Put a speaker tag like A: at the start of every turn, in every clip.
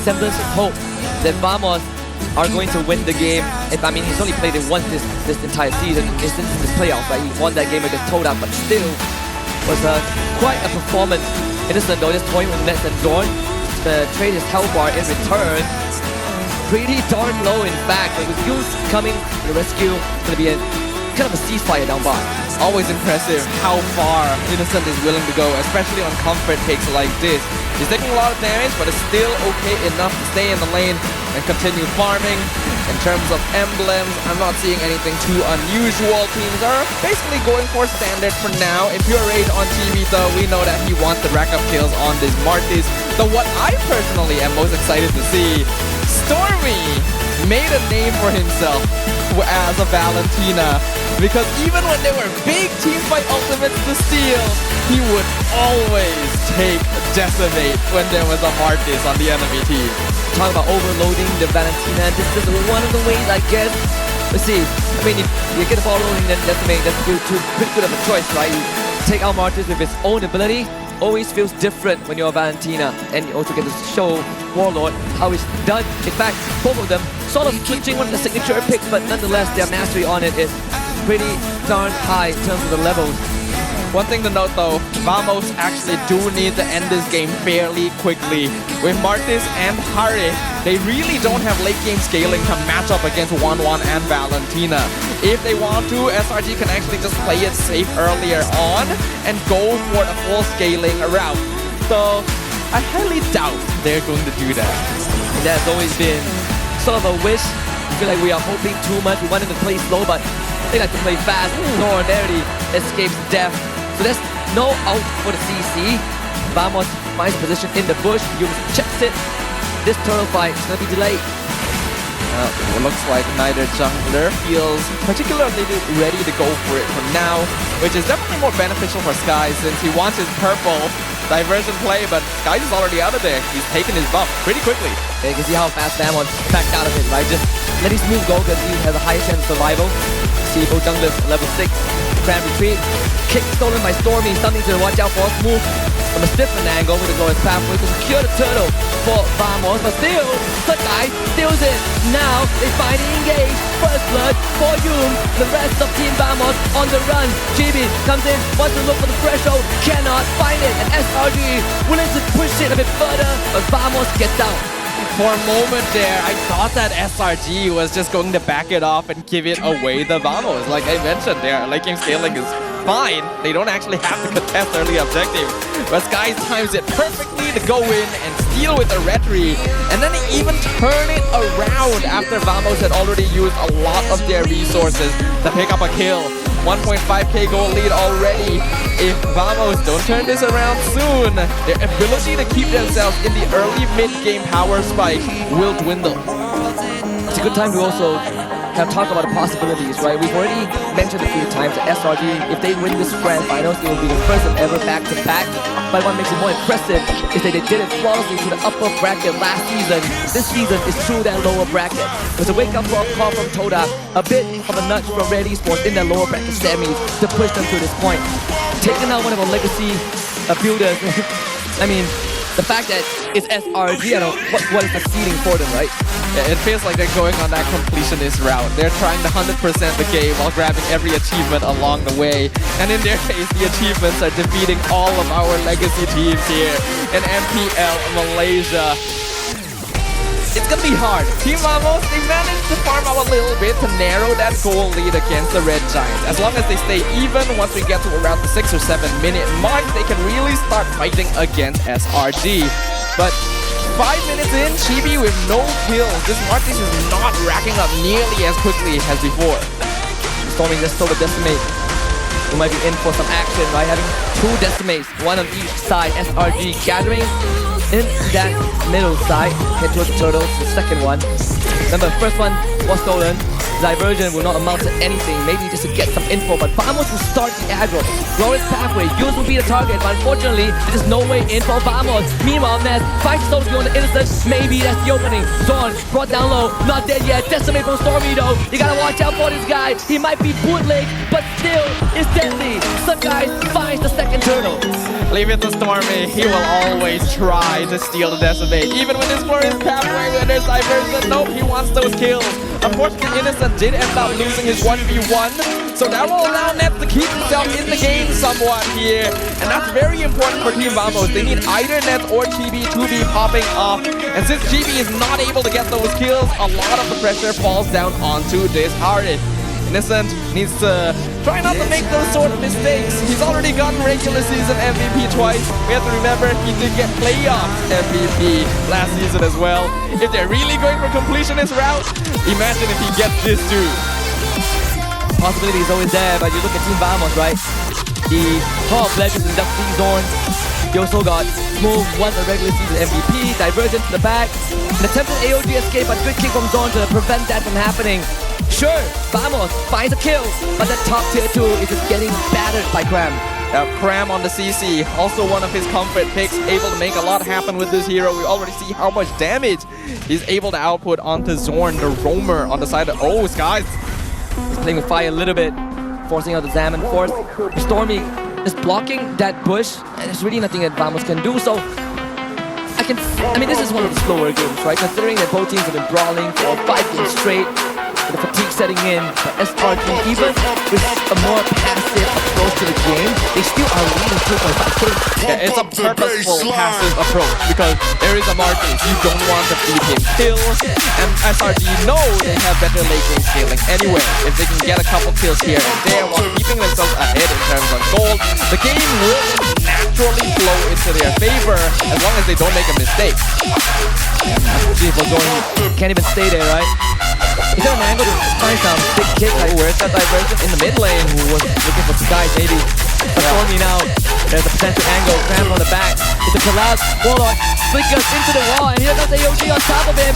A: semblance of hope that Vamos are going to win the game. I mean, he's only played it once this entire season, since this playoff, right? He won that game against Toda, but still was quite a performance. Innocent though, just toying with Nets and Dorn. The trade his health bar in return. Pretty darn low, in fact, but with Goose coming to the rescue, it's going to be a kind of a ceasefire down bar.
B: Always impressive how far Innocent is willing to go, especially on comfort picks like this. He's taking a lot of damage, but it's still okay enough to stay in the lane and continue farming. In terms of emblems, I'm not seeing anything too unusual. Teams are basically going for standard for now. If you're Rage on TV though, we know that he wants to rack up kills on this Martis. So what I personally am most excited to see, Stormy made a name for himself as a Valentina, because even when there were big teamfight ultimates to steal, he would always take Decimate when there was a Martis on the enemy team.
A: Talk about overloading the Valentina, this is one of the ways, I guess. Let's see, I mean, if you get the ball rolling, then Decimate, that's pretty good of a choice, right? You take out Martis with his own ability, always feels different when you're a Valentina, and you also get to show Warlord how it's done. In fact, both of them sort of switching one of the signature picks, but nonetheless their mastery on it is pretty darn high in terms of the levels.
B: One thing to note though, Vamos actually do need to end this game fairly quickly. With Martis and Hare, they really don't have late game scaling to match up against 1-1 and Valentina. If they want to, SRG can actually just play it safe earlier on and go for the full scaling route. So I highly doubt they're going to do that.
A: And that's always been sort of a wish. I feel like we are hoping too much. We want them to play slow, but they like to play fast. Nor already escapes death. So there's no out for the CC. Vamos finds position in the bush. Yums checks it. This turtle fight is going to be delayed.
B: It looks like neither jungler feels particularly ready to go for it for now, which is definitely more beneficial for Sky since he wants his purple diversion play, but Sky is already out of there. He's taken his buff pretty quickly.
A: Yeah, you can see how fast Vamos backed out of it, right? Just let his move go because he has a high chance of survival. See both junglers level 6. Grand retreat. Kick stolen by Stormy. Something to watch out for. Move from a different angle with the glorious pathway to secure the turtle for Vamos. But still, the guy steals it. Now they finally engage. First blood for Yum. The rest of Team Vamos on the run. GB comes in, wants to look for the threshold. Cannot find it. And SRG willing to push it a bit further. But Vamos gets out.
B: For a moment there, I thought that SRG was just going to back it off and give it away to Vamos. Like I mentioned there, late game scaling is fine. They don't actually have to contest early objective. But Sky times it perfectly to go in and steal with the retry. And then they even turn it around after Vamos had already used a lot of their resources to pick up a kill. 1.5k goal lead already. If Vamos don't turn this around soon, their ability to keep themselves in the early mid-game power spike will dwindle.
A: It's a good time to also have talked about the possibilities, right? We've already mentioned a few times that SRG, if they win this grand finals, it will be the first of ever back-to-back. But what makes it more impressive is that they did it flawlessly to the upper bracket last season. This season is through that lower bracket. It was a wake-up call from Toda, a bit of a nudge from Red Esports in that lower bracket semis to push them to this point. Taking out one of our legacy builders, I mean, the fact that it's SRG, I don't know what is succeeding for them, right?
B: Yeah, it feels like they're going on that completionist route. They're trying to 100% the game while grabbing every achievement along the way. And in their case, the achievements are defeating all of our legacy teams here in MPL Malaysia. It's gonna be hard. Team Vamos, they managed to farm out a little bit to narrow that goal lead against the Red Giants. As long as they stay even, once we get to around the 6 or 7 minute mark, they can really start fighting against SRG. But 5 minutes in, Chibi with no kills. This Martis is not racking up nearly as quickly as before.
A: Storming just stole the Decimate. We might be in for some action, right? Having 2 Decimates, one on each side. SRG gathering in that middle side. Head towards the turtles, the second one. Remember, the first one was stolen. diversion will not amount to anything, maybe just to get some info, but Vamos will start the aggro. Roll's pathway, Yuz will be the target, but unfortunately, there's no way in for Vamos. Meanwhile, Ness fights Soul to go on the innocent, maybe that's the opening. Zorn brought down low, not dead yet, decimate from Stormy though. You gotta watch out for this guy, he might be bootleg, but still is deadly. Some guys finds the second turtle.
B: Leave it to Stormy, he will always try to steal the decimate. Even with his glorious pathway when there's diversion, nope, he wants those kills. Unfortunately, Innocent did end up losing his 1v1, so that will allow Nets to keep himself in the game somewhat here. And that's very important for Team Vamos. They need either Nets or Chibi to be popping off. And since Chibi is not able to get those kills, a lot of the pressure falls down onto this Harith. Innocent needs to try not to make those sort of mistakes. He's already gotten regular season MVP twice. We have to remember he did get playoff MVP last season as well. If they're really going for completionist route, imagine if he gets this too.
A: Possibility is always there, but you look at Team Vamos, right? The Hall of Legends and Dusty Zorn. You also got Smooth, won the regular season MVP, Divergent to the back. An attempted AOG escape, but good kick from Zorn to prevent that from happening. Sure, Vamos finds a kill, but the top tier 2 is just getting battered by Cram.
B: Cram on the CC, also one of his comfort picks, able to make a lot happen with this hero. We already see how much damage he's able to output onto Zorn, the roamer on the side of... Oh, Skies!
A: He's playing with fire a little bit, forcing out the Zaman force. Stormy is blocking that bush, and there's really nothing that Vamos can do, so... I mean, this is one of the slower games, right? Considering that both teams have been brawling for 5 games straight, with the fatigue setting in, but SRG, even with a more passive approach to the game, they still are leading 2.5k.
B: Yeah, it's a purposeful passive approach because there is a market. You don't want to feed him kills, and SRG know they have better late game scaling anyway. If they can get a couple kills here and there while keeping themselves ahead in terms of gold, the game will naturally flow into their favor as long as they don't make a mistake.
A: People going, can't even stay there, right? Is there an angle to find some big kick? Like, where's that diversion in the mid lane? Who was looking for Skies, maybe. But Stormy now, there's a potential angle. Cram on the back. It's a collapse. Warlord flickers into the wall, and here comes AOG on top of him.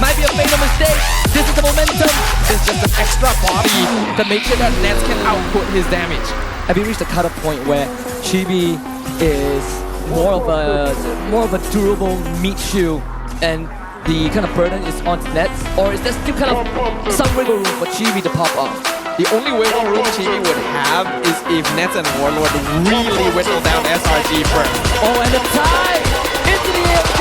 A: Might be a fatal mistake. This is the momentum.
B: It's just an extra body to make sure that Nets can output his damage.
A: Have you reached a cut-off point where Chibi is more of a durable meat shoe, and the kind of burden is on Nets, or is there still kind of some wiggle room for Chibi to pop off?
B: The only wiggle room Chibi would have is if Nets and Warlord really whittle down SRG first.
A: Oh, and the tie into the AOG!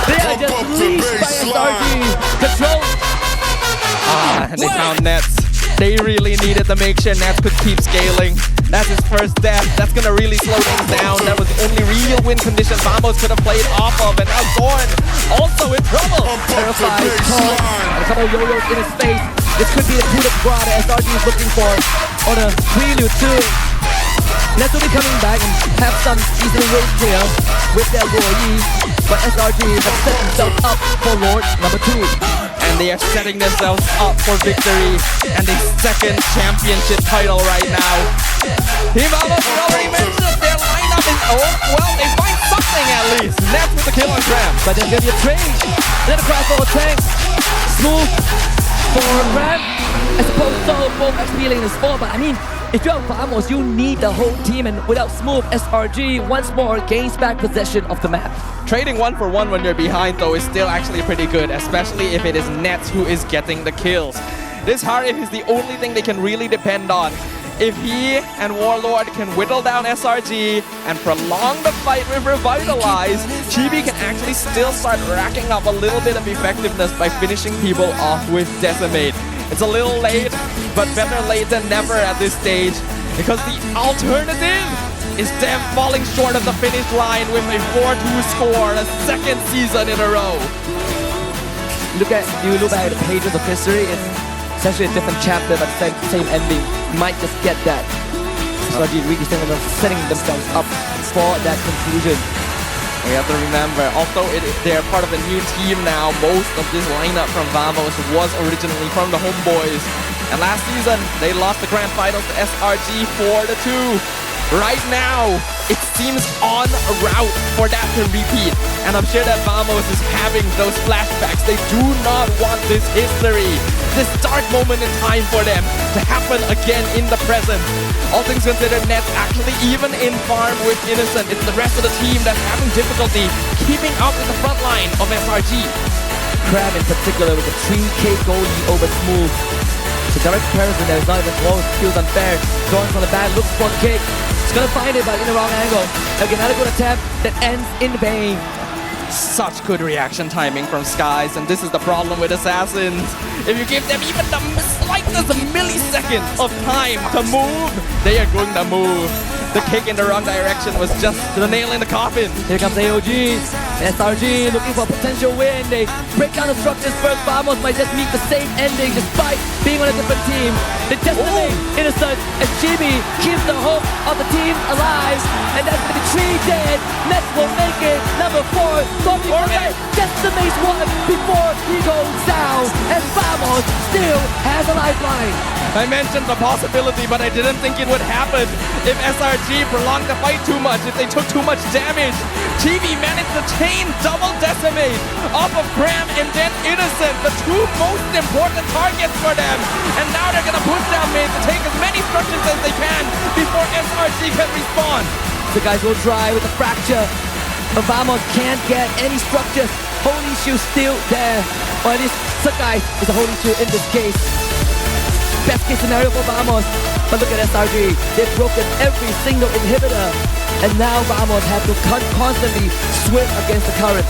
A: They are just leashed by SRG. Control.
B: They found Nets. They really needed to make sure Nets could keep scaling. That's his first death. That's gonna really slow things down. That was the only real win condition Vamos could have played off of, and now Zorn also in trouble.
A: Terrified, tall, and a couple of yo-yos in his face. This could be the coup de grace that SRG is looking for on a prelude too. Nets will be coming back and have some easily race clear with their Roy, but SRG have set themselves up for Lord number 2.
B: And they are setting themselves up for victory and the second championship title right now. Team Vamos, we already mentioned their lineup is well, they find something at least. Nets with the kill on Cram.
A: But there's gonna be a trade. Then a crossover tank. Smooth for Cram. I suppose so, both XP lane is full, but I mean, if you're Vamos, you need the whole team, and without Smooth, SRG once more gains back possession of the map.
B: Trading 1 for 1 when you're behind though is still actually pretty good, especially if it is Nets who is getting the kills. This Harith is the only thing they can really depend on. If he and Warlord can whittle down SRG and prolong the fight with Revitalize, Chibi can actually still start racking up a little bit of effectiveness by finishing people off with Decimate. It's a little late, but better late than never at this stage, because the alternative is them falling short of the finish line with a 4-2 score, a second season in a row.
A: You look at the pages of history, it's essentially a different chapter, but same ending. You might just get that. SRG really setting themselves up for that conclusion.
B: We have to remember, although they're part of a new team now, most of this lineup from Vamos was originally from the Homeboys. And last season, they lost the grand finals to SRG 4-2. Right now, it seems on route for that to repeat. And I'm sure that Vamos is having those flashbacks. They do not want this history this dark moment in time for them to happen again in the present. All things considered, Nets actually even in farm with Innocent. It's the rest of the team that's having difficulty keeping up with the front line of SRG.
A: Crab in particular with a 3K goal lead over Smooth. The direct comparison there is not even close. Feels unfair. Going from the back, looks for a kick. He's gonna find it, but in the wrong angle. Again, another good attempt that ends in vain.
B: Such good reaction timing from Skies, and this is the problem with Assassins. If you give them even the slightest millisecond of time to move, they are going to move. The kick in the wrong direction was just the nail in the coffin.
A: Here comes AOG. SRG looking for a potential win. They break down the structures first. Vamos might just meet the same ending despite being on a different team. They decimate Innocent as Chibi keeps the hope of the team alive. And that's going to be 3 dead. Nets will make it. Number 4, Tommy Moret decimates one before he goes down. And Vamos still has a lifeline.
B: I mentioned the possibility, but I didn't think it would happen. If SRG prolonged the fight too much, if they took too much damage, TV managed to chain double decimate off of Graham and then Innocent, the two most important targets for them. And now they're gonna push down mid to take as many structures as they can before SRG can respawn.
A: The guys will try with the fracture, but Vamos can't get any structures. Holy Shoe still there, or at least Sakai is a Holy Shoe in this case. Best case scenario for Vamos, but look at SRG. They've broken every single inhibitor, and now Vamos have to constantly swim against the current.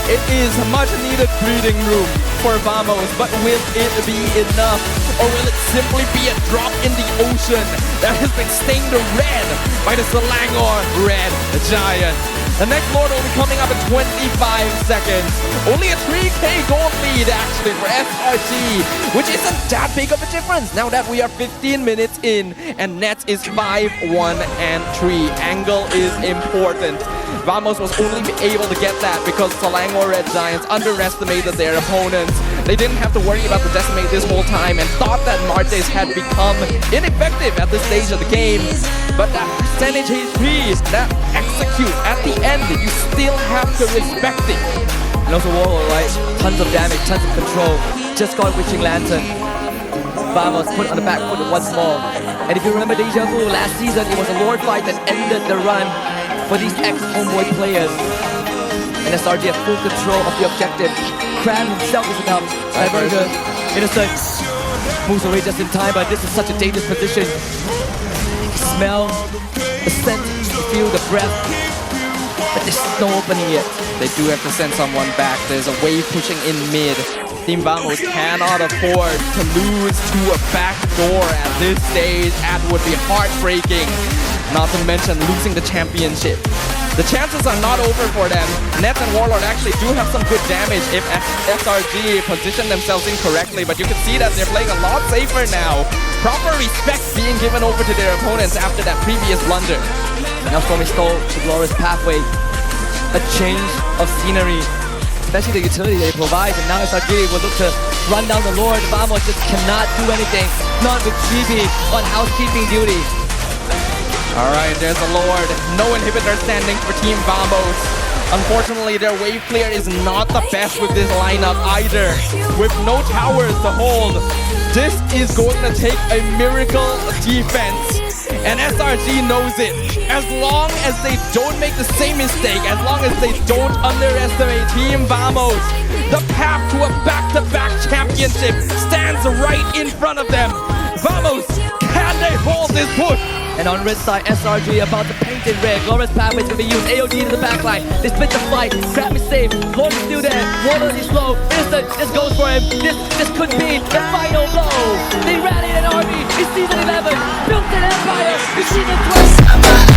B: It is much needed breathing room for Vamos, but will it be enough? Or will it simply be a drop in the ocean that has been stained red by the Selangor Red Giant? The next Lord will be coming up in 25 seconds. Only a 3K gold lead actually for SRG, which isn't that big of a difference now that we are 15 minutes in and Nets is 5-1 and 3. Angle is important. Vamos was only able to get that because Selangor Red Giants underestimated their opponents. They didn't have to worry about the decimate this whole time and thought that Martes had become ineffective at this stage of the game. But that percentage HP, that execute at the end, you still have to respect it.
A: And also Warhol, right? Tons of damage, tons of control. Just got Witching Lantern. Vamos put on the back foot once more. And if you remember Deja Vu, last season it was a Lord fight that ended the run for these ex-Homeboy players. And SRG have full control of the objective. Cram himself is enough. Diverger, Innocent moves away just in time, but this is such a dangerous position. Smell, the scent, the feel, the breath. But there's no opening yet.
B: They do have to send someone back. There's a wave pushing in mid. Team Vamos cannot afford to lose to a back door at this stage. That would be heartbreaking. Not to mention losing the championship. The chances are not over for them. Nets and Warlord actually do have some good damage if SRG position themselves incorrectly, but you can see that they're playing a lot safer now. Proper respect being given over to their opponents after that previous blunder.
A: Now Stormy stole the glorious pathway. A change of scenery, especially the utility they provide, and now SRG will look to run down the Lord. Vamos just cannot do anything, not with GB on housekeeping duty.
B: Alright, there's a Lord. No inhibitor standing for Team Vamos. Unfortunately, their wave clear is not the best with this lineup either. With no towers to hold, this is going to take a miracle defense. And SRG knows it. As long as they don't make the same mistake, as long as they don't underestimate Team Vamos, the path to a back-to-back championship stands right in front of them. Vamos, can they hold this push?
A: And on red side, SRG about to paint it red. Glorious pathway is going to be used. AOG to the backline. They split the fight. Crab is safe. Lord is still there. Warlord is slow. Innocent just goes for him. This could be the final blow. They rallied an army in Season 11. Built an empire in Season 12.